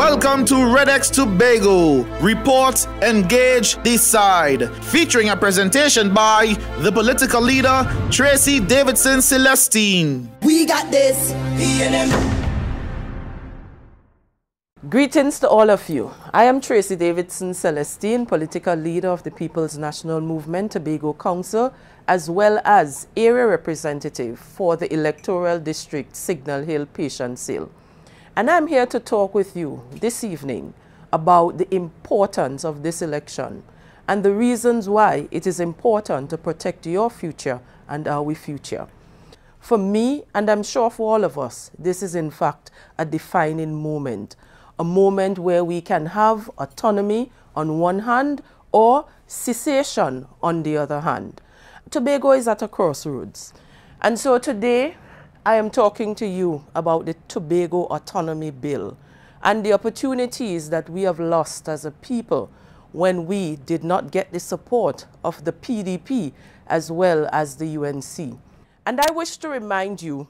Welcome to RedX Tobago. Report, engage, decide. Featuring a presentation by the political leader, Tracy Davidson Celestine. We got this, PNM. Greetings to all of you. I am Tracy Davidson Celestine, political leader of the People's National Movement Tobago Council, as well as area representative for the electoral district Signal Hill Patience Hill. And I'm here to talk with you this evening about the importance of this election and the reasons why it is important to protect your future and our future. For me, and I'm sure for all of us, this is in fact a defining moment. A moment where we can have autonomy on one hand or cessation on the other hand. Tobago is at a crossroads. And so today I am talking to you about the Tobago Autonomy Bill and the opportunities that we have lost as a people when we did not get the support of the PDP as well as the UNC. And I wish to remind you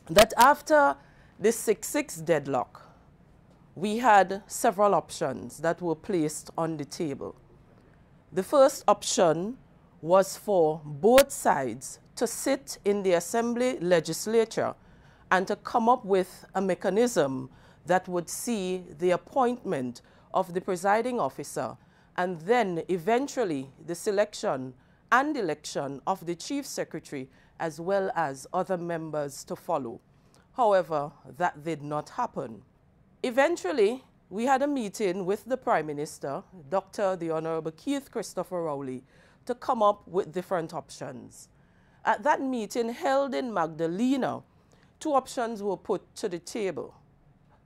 that after the 6-6 deadlock, we had several options that were placed on the table. The first option was for both sides to sit in the Assembly legislature and to come up with a mechanism that would see the appointment of the presiding officer and then eventually the selection and election of the chief secretary as well as other members to follow. However, that did not happen. Eventually, we had a meeting with the Prime Minister, the Honorable Keith Christopher Rowley, to come up with different options. At that meeting held in Magdalena, two options were put to the table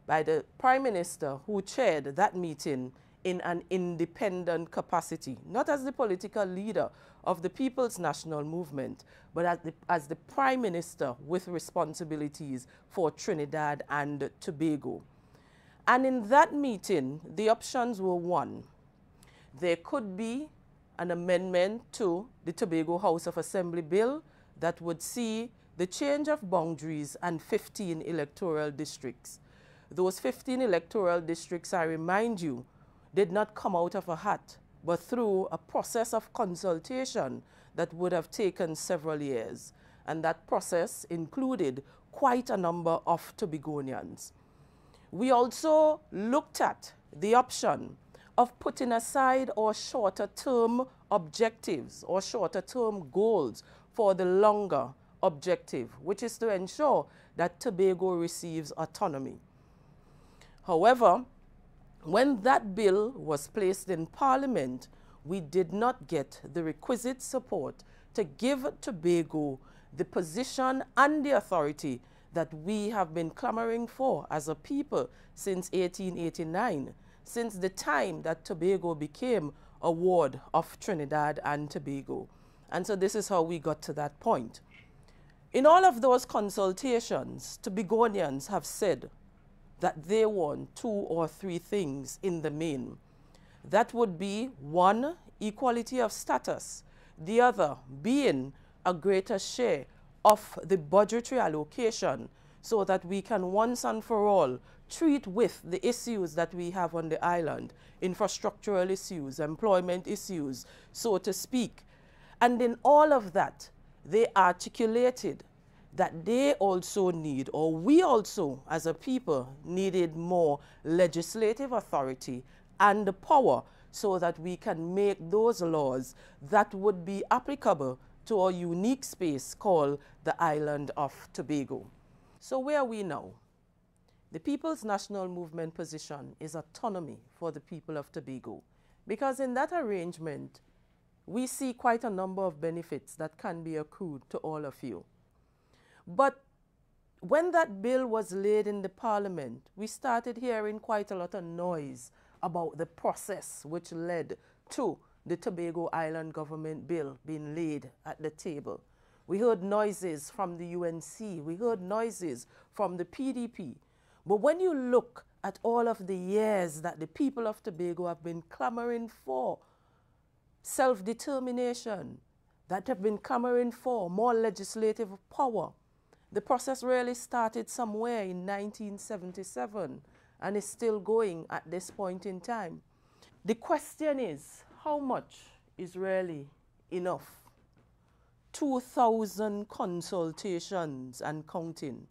by the Prime Minister, who chaired that meeting in an independent capacity, not as the political leader of the People's National Movement, but as the Prime Minister with responsibilities for Trinidad and Tobago. And in that meeting, the options were one. There could be an amendment to the Tobago House of Assembly bill that would see the change of boundaries and 15 electoral districts. Those 15 electoral districts, I remind you, did not come out of a hat, but through a process of consultation that would have taken several years. And that process included quite a number of Tobagonians. We also looked at the option of putting aside our shorter-term objectives or shorter-term goals for the longer objective, which is to ensure that Tobago receives autonomy. However, when that bill was placed in Parliament, we did not get the requisite support to give Tobago the position and the authority that we have been clamoring for as a people since 1889, since the time that Tobago became a ward of Trinidad and Tobago. And so this is how we got to that point. In all of those consultations, Tobagonians have said that they want 2 or 3 things in the main. That would be one, equality of status, the other being a greater share of the budgetary allocation so that we can once and for all treat with the issues that we have on the island, infrastructural issues, employment issues, so to speak. And in all of that, they articulated that they also need, or we also as a people needed more legislative authority and the power so that we can make those laws that would be applicable to our unique space called the island of Tobago. So where are we now? The People's National Movement position is autonomy for the people of Tobago, because in that arrangement, we see quite a number of benefits that can be accrued to all of you. But when that bill was laid in the Parliament, we started hearing quite a lot of noise about the process which led to the Tobago Island Government Bill being laid at the table. We heard noises from the UNC, we heard noises from the PDP. But when you look at all of the years that the people of Tobago have been clamoring for self-determination, that have been clamoring for more legislative power, the process really started somewhere in 1977 and is still going at this point in time. The question is, how much is really enough? 2,000 consultations and counting,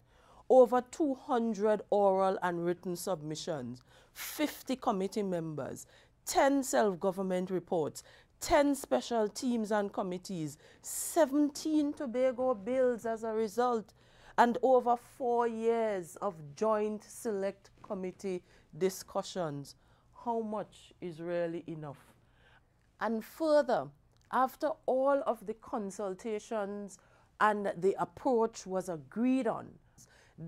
over 200 oral and written submissions, 50 committee members, 10 self-government reports, 10 special teams and committees, 17 Tobago bills as a result, and over 4 years of joint select committee discussions. How much is really enough? And further, after all of the consultations and the approach was agreed on,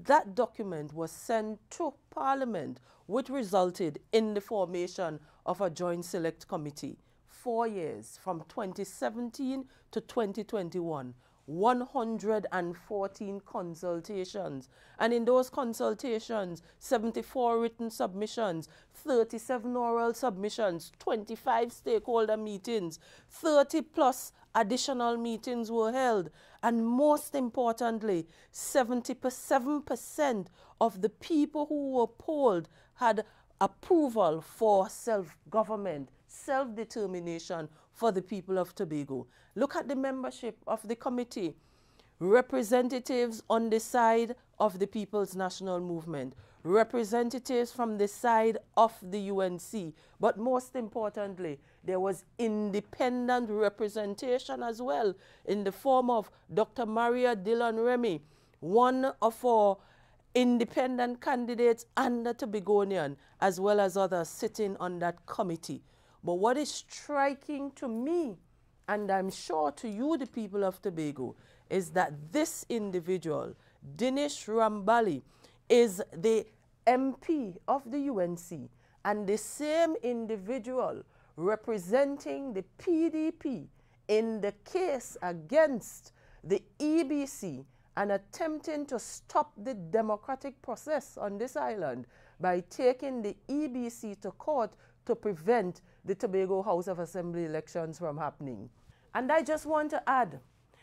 that document was sent to Parliament, which resulted in the formation of a joint select committee. 4 years, from 2017 to 2021, 114 consultations. And in those consultations, 74 written submissions, 37 oral submissions, 25 stakeholder meetings, 30 plus additional meetings were held. And most importantly, 77% of the people who were polled had approval for self-government, self-determination for the people of Tobago. Look at the membership of the committee. Representatives on the side of the People's National Movement, representatives from the side of the UNC, but most importantly, there was independent representation as well in the form of Dr. Maria Dillon Remy, one of our independent candidates and a Tobagonian, as well as others sitting on that committee. But what is striking to me, and I'm sure to you, the people of Tobago, is that this individual, Dinesh Rambali, is the MP of the UNC, and the same individual representing the PDP in the case against the EBC and attempting to stop the democratic process on this island by taking the EBC to court to prevent the Tobago House of Assembly elections from happening. And I just want to add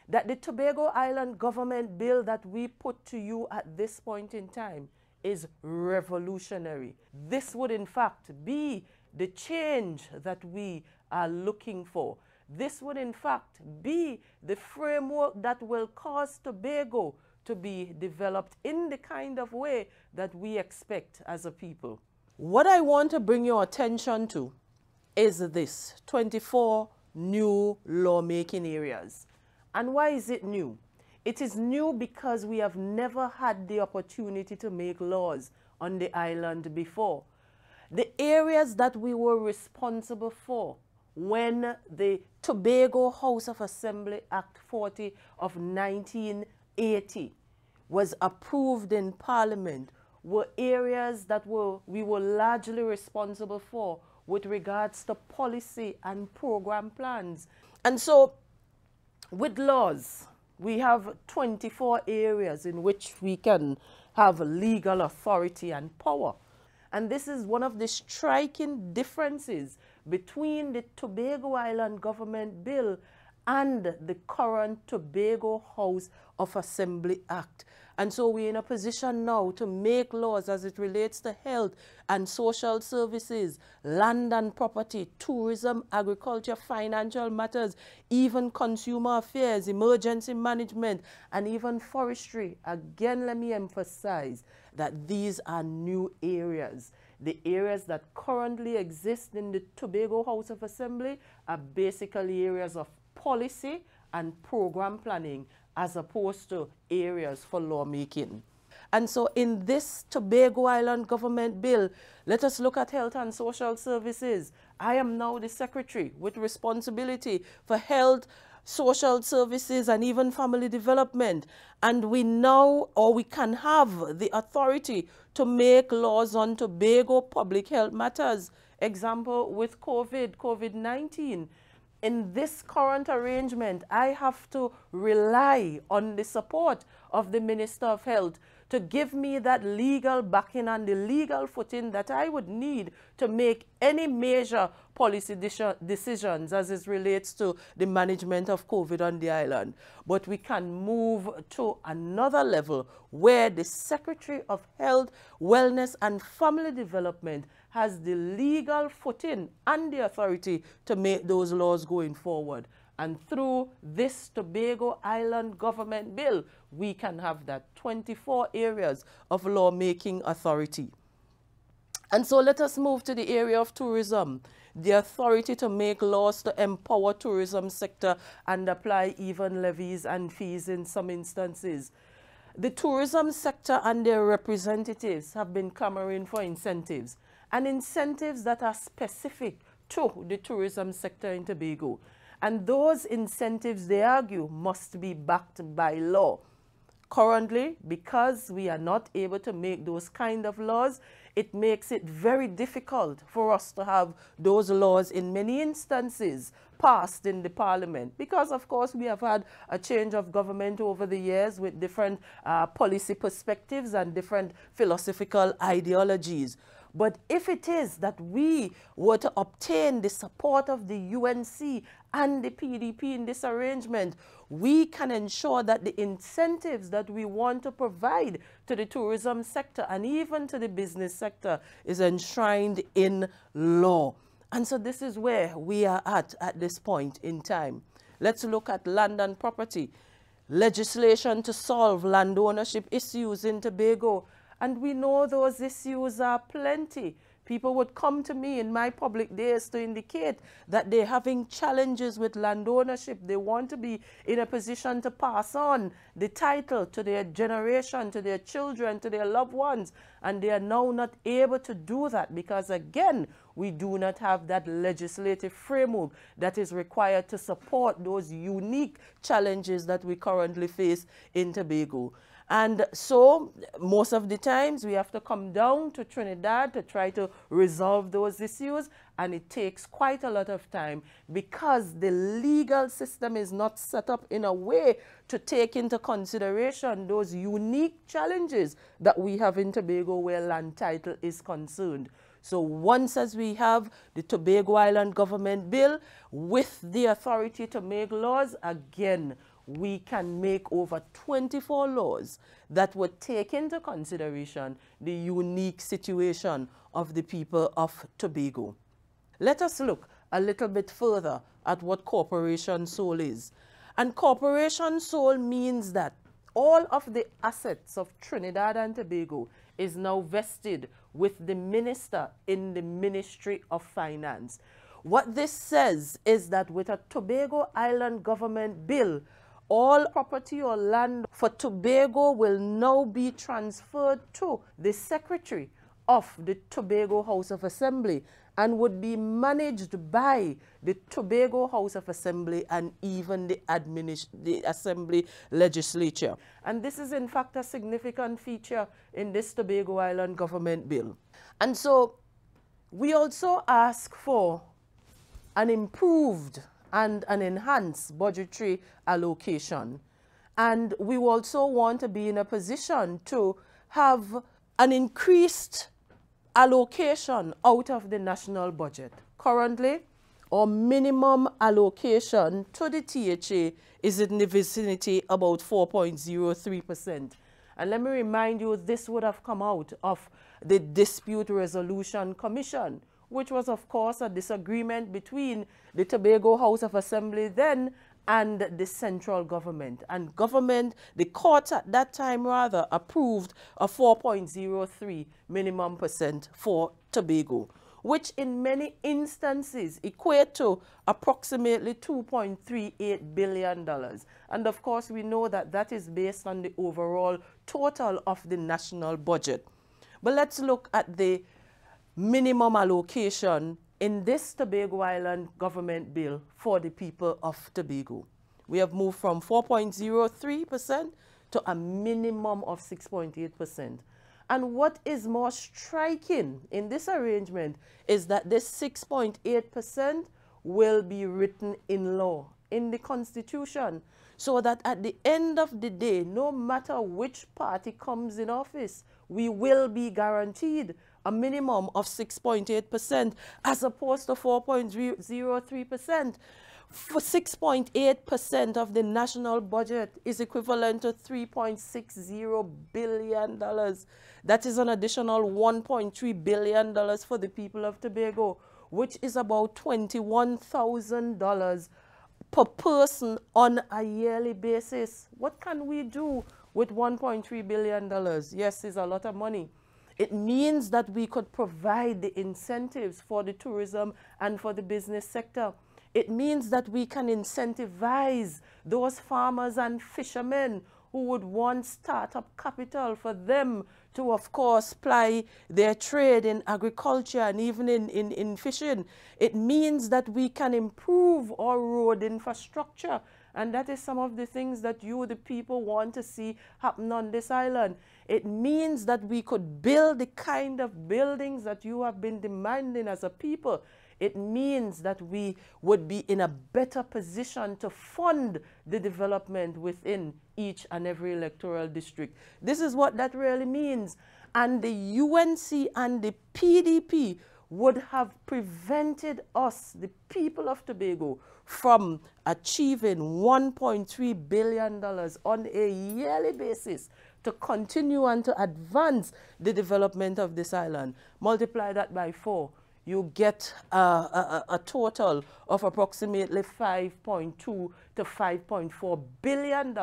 that the Tobago Island government bill that we put to you at this point in time is revolutionary. This would in fact be the change that we are looking for. This would in fact be the framework that will cause Tobago to be developed in the kind of way that we expect as a people. What I want to bring your attention to is this: 24 new lawmaking areas. And why is it new? It is new because we have never had the opportunity to make laws on the island before. The areas that we were responsible for when the Tobago House of Assembly Act 40 of 1980 was approved in Parliament were areas that we were largely responsible for with regards to policy and program plans. And so with laws, we have 24 areas in which we can have legal authority and power. And this is one of the striking differences between the Tobago Island Government Bill and the current Tobago House of Assembly Act. And so we're in a position now to make laws as it relates to health and social services, land and property, tourism, agriculture, financial matters, even consumer affairs, emergency management, and even forestry. Again, let me emphasize that these are new areas. The areas that currently exist in the Tobago House of Assembly are basically areas of policy and program planning as opposed to areas for lawmaking. And so in this Tobago Island Government Bill, let us look at health and social services. I am now the secretary with responsibility for health, social services, and even family development. And we now, or we can have the authority to make laws on Tobago public health matters. Example, with COVID-19. In this current arrangement, I have to rely on the support of the Minister of Health to give me that legal backing and the legal footing that I would need to make any major policy decisions as it relates to the management of COVID on the island. But we can move to another level where the Secretary of Health, Wellness and Family Development has the legal footing and the authority to make those laws going forward. And through this Tobago Island Government Bill, we can have that 24 areas of lawmaking authority. And so let us move to the area of tourism. The authority to make laws to empower tourism sector and apply even levies and fees in some instances. The tourism sector and their representatives have been clamoring for incentives, and incentives that are specific to the tourism sector in Tobago. And those incentives, they argue, must be backed by law. Currently, because we are not able to make those kind of laws, it makes it very difficult for us to have those laws in many instances passed in the parliament, because of course we have had a change of government over the years with different policy perspectives and different philosophical ideologies. But if it is that we were to obtain the support of the UNC and the PDP in this arrangement, we can ensure that the incentives that we want to provide to the tourism sector and even to the business sector is enshrined in law. And so this is where we are at this point in time. Let's look at land and property. Legislation to solve land ownership issues in Tobago. And we know those issues are plenty. People would come to me in my public days to indicate that they're having challenges with land ownership. They want to be in a position to pass on the title to their generation, to their children, to their loved ones. And they are now not able to do that because, again, we do not have that legislative framework that is required to support those unique challenges that we currently face in Tobago. And so most of the times we have to come down to Trinidad to try to resolve those issues, and it takes quite a lot of time because the legal system is not set up in a way to take into consideration those unique challenges that we have in Tobago where land title is concerned. So once as we have the Tobago Island Government Bill with the authority to make laws, again, we can make over 24 laws that would take into consideration the unique situation of the people of Tobago. Let us look a little bit further at what corporation sole is. And corporation sole means that all of the assets of Trinidad and Tobago is now vested with the minister in the Ministry of Finance. What this says is that with a Tobago Island Government Bill, all property or land for Tobago will now be transferred to the Secretary of the Tobago House of Assembly and would be managed by the Tobago House of Assembly and even the Assembly Legislature. And this is in fact a significant feature in this Tobago Island Government Bill. And so we also ask for an improved and an enhanced budgetary allocation. And we also want to be in a position to have an increased allocation out of the national budget. Currently, our minimum allocation to the THA is in the vicinity about 4.03%. And let me remind you, this would have come out of the Dispute Resolution Commission, which was, of course, a disagreement between the Tobago House of Assembly then and the central government. And the court at that time rather, approved a 4.03 minimum percent for Tobago, which in many instances equate to approximately $2.38 billion. And of course, we know that that is based on the overall total of the national budget. But let's look at the minimum allocation in this Tobago Island Government Bill for the people of Tobago. We have moved from 4.03% to a minimum of 6.8%. And what is more striking in this arrangement is that this 6.8% will be written in law, in the Constitution. so that at the end of the day, no matter which party comes in office, we will be guaranteed a minimum of 6.8% as opposed to 4.03%. For 6.8% of the national budget is equivalent to $3.60 billion. That is an additional $1.3 billion for the people of Tobago, which is about $21,000 per person on a yearly basis. What can we do with $1.3 billion? Yes, it's a lot of money. It means that we could provide the incentives for the tourism and for the business sector. It means that we can incentivize those farmers and fishermen who would want startup capital for them to, of course, ply their trade in agriculture and even in fishing. It means that we can improve our road infrastructure. And that is some of the things that you, the people, want to see happen on this island. It means that we could build the kind of buildings that you have been demanding as a people. It means that we would be in a better position to fund the development within each and every electoral district. This is what that really means. And the UNC and the PDP would have prevented us, the people of Tobago, from achieving $1.3 billion on a yearly basis to continue and to advance the development of this island. Multiply that by 4. You get a total of approximately $5.2 to $5.4 billion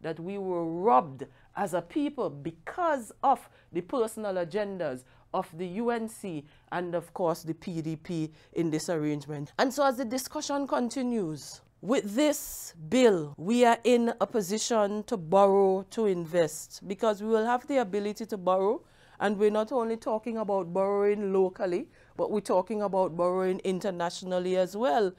that we were robbed as a people because of the personal agendas of the UNC and, of course, the PDP in this arrangement. And so as the discussion continues, with this bill, we are in a position to borrow, to invest, because we will have the ability to borrow. And we're not only talking about borrowing locally, but we're talking about borrowing internationally as well.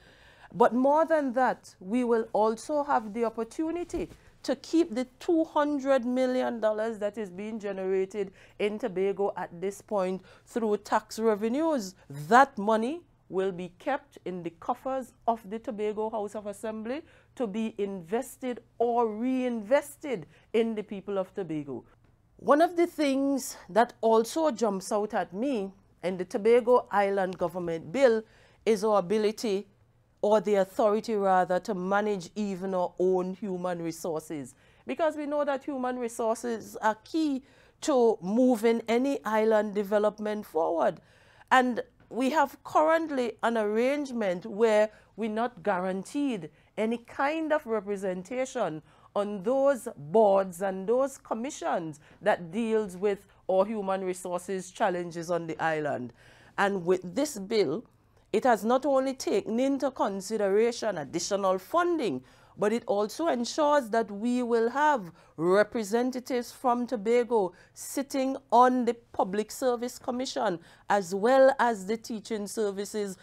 But more than that, we will also have the opportunity to keep the $200 million that is being generated in Tobago at this point through tax revenues. That money will be kept in the coffers of the Tobago House of Assembly to be invested or reinvested in the people of Tobago. One of the things that also jumps out at me in the Tobago Island Government Bill is our ability, or the authority rather, to manage even our own human resources. Because we know that human resources are key to moving any island development forward. And we have currently an arrangement where we're not guaranteed any kind of representation on those boards and those commissions that deals with our human resources challenges on the island. And with this bill, it has not only taken into consideration additional funding, but it also ensures that we will have representatives from Tobago sitting on the Public Service Commission as well as the Teaching Services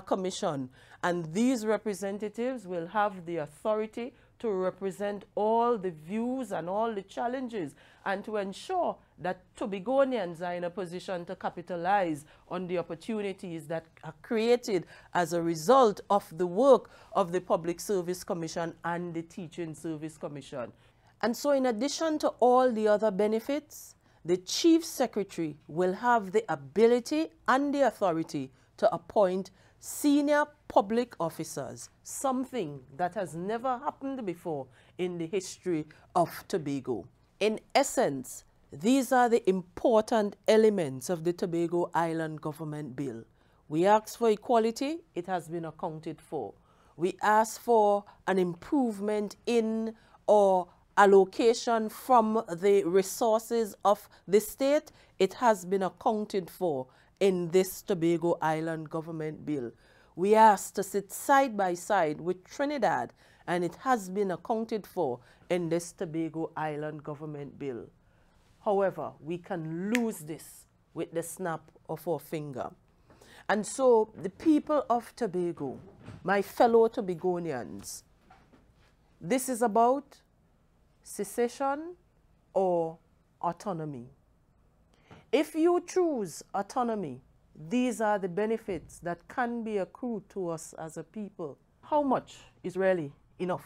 Commission. And these representatives will have the authority to represent all the views and all the challenges and to ensure that Tobagonians are in a position to capitalize on the opportunities that are created as a result of the work of the Public Service Commission and the Teaching Service Commission. And so in addition to all the other benefits, the Chief Secretary will have the ability and the authority to appoint senior public officers, something that has never happened before in the history of Tobago. In essence, these are the important elements of the Tobago Island Government Bill. We ask for equality, it has been accounted for. We ask for an improvement in or allocation from the resources of the state, it has been accounted for in this Tobago Island Government Bill. We asked to sit side by side with Trinidad, and it has been accounted for in this Tobago Island Government Bill. However, we can lose this with the snap of our finger. And so the people of Tobago, my fellow Tobagonians, this is about secession or autonomy. If you choose autonomy, these are the benefits that can be accrued to us as a people. How much is really enough?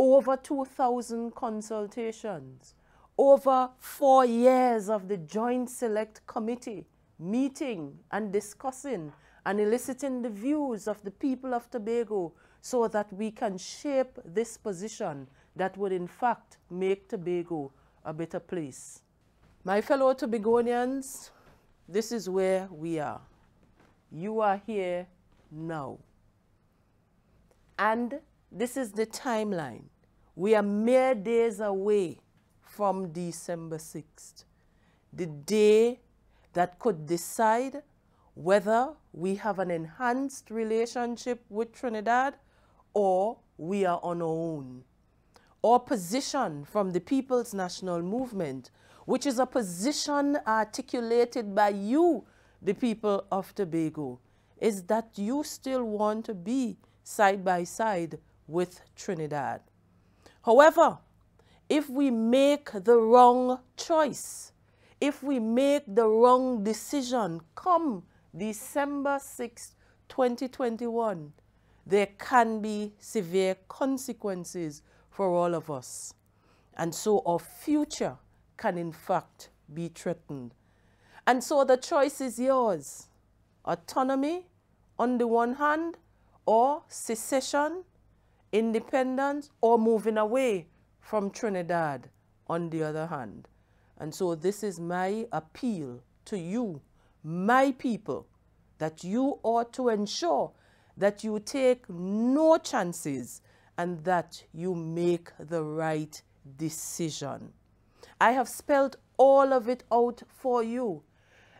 over 2,000 consultations, over 4 years of the Joint Select Committee meeting and discussing and eliciting the views of the people of Tobago so that we can shape this position that would in fact make Tobago a better place. My fellow Tobagonians, this is where we are. You are here now. And this is the timeline. We are mere days away from December 6th, the day that could decide whether we have an enhanced relationship with Trinidad or we are on our own. Our position from the People's National Movement, which is a position articulated by you, the people of Tobago, is that you still want to be side by side with Trinidad. However, if we make the wrong choice, if we make the wrong decision come December 6, 2021, there can be severe consequences for all of us. And so our future can in fact be threatened. And so the choice is yours. Autonomy on the one hand, or secession, independence, or moving away from Trinidad on the other hand. And so this is my appeal to you, my people, that you ought to ensure that you take no chances and that you make the right decision. I have spelled all of it out for you.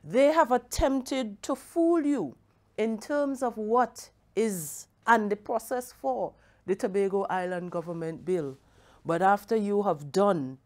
They have attempted to fool you in terms of what is and the process for the Tobago Island Government Bill. But after you have done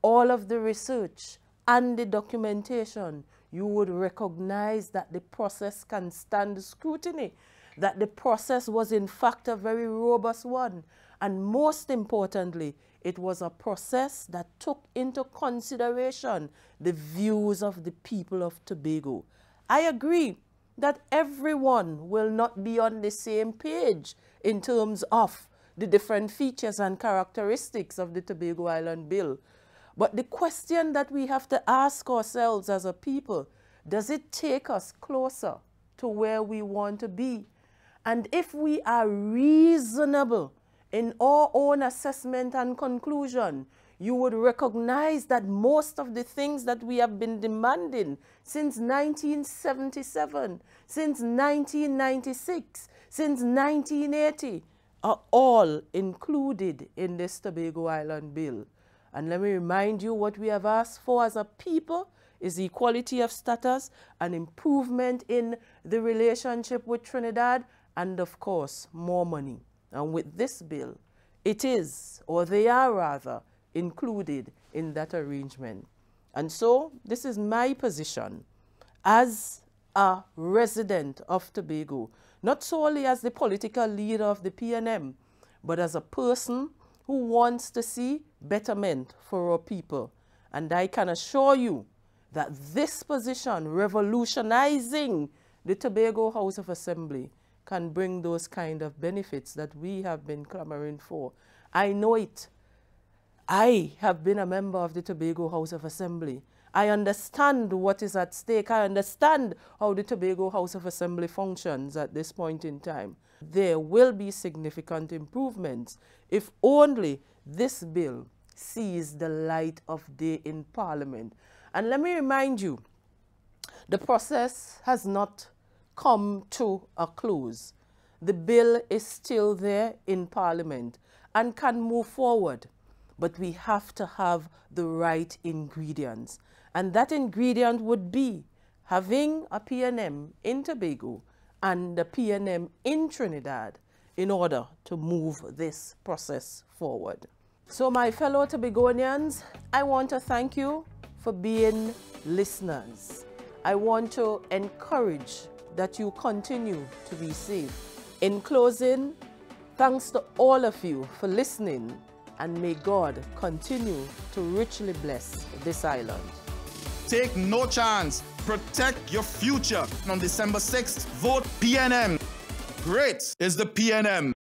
all of the research and the documentation, you would recognize that the process can stand scrutiny, that the process was in fact a very robust one, and most importantly, it was a process that took into consideration the views of the people of Tobago. I agree that everyone will not be on the same page in terms of the different features and characteristics of the Tobago Island Bill. But the question that we have to ask ourselves as a people, does it take us closer to where we want to be? And if we are reasonable in our own assessment and conclusion, you would recognize that most of the things that we have been demanding since 1977, since 1996, since 1980, are all included in this Tobago Island Bill. And let me remind you, what we have asked for as a people is equality of status, an improvement in the relationship with Trinidad, and of course, more money. And with this bill, it is, or they are rather, included in that arrangement. And so, this is my position as a resident of Tobago, not solely as the political leader of the PNM, but as a person who wants to see betterment for our people. And I can assure you that this position, revolutionizing the Tobago House of Assembly, can bring those kind of benefits that we have been clamoring for. I know it. I have been a member of the Tobago House of Assembly. I understand what is at stake. I understand how the Tobago House of Assembly functions at this point in time. There will be significant improvements if only this bill sees the light of day in Parliament. And let me remind you, the process has not come to a close. The bill is still there in Parliament and can move forward. But we have to have the right ingredients. And that ingredient would be having a PNM in Tobago and a PNM in Trinidad in order to move this process forward. So my fellow Tobagonians, I want to thank you for being listeners. I want to encourage that you continue to be safe. In closing, thanks to all of you for listening, and may God continue to richly bless this island. Take no chance. Protect your future. On December 6th, vote PNM. Great is the PNM.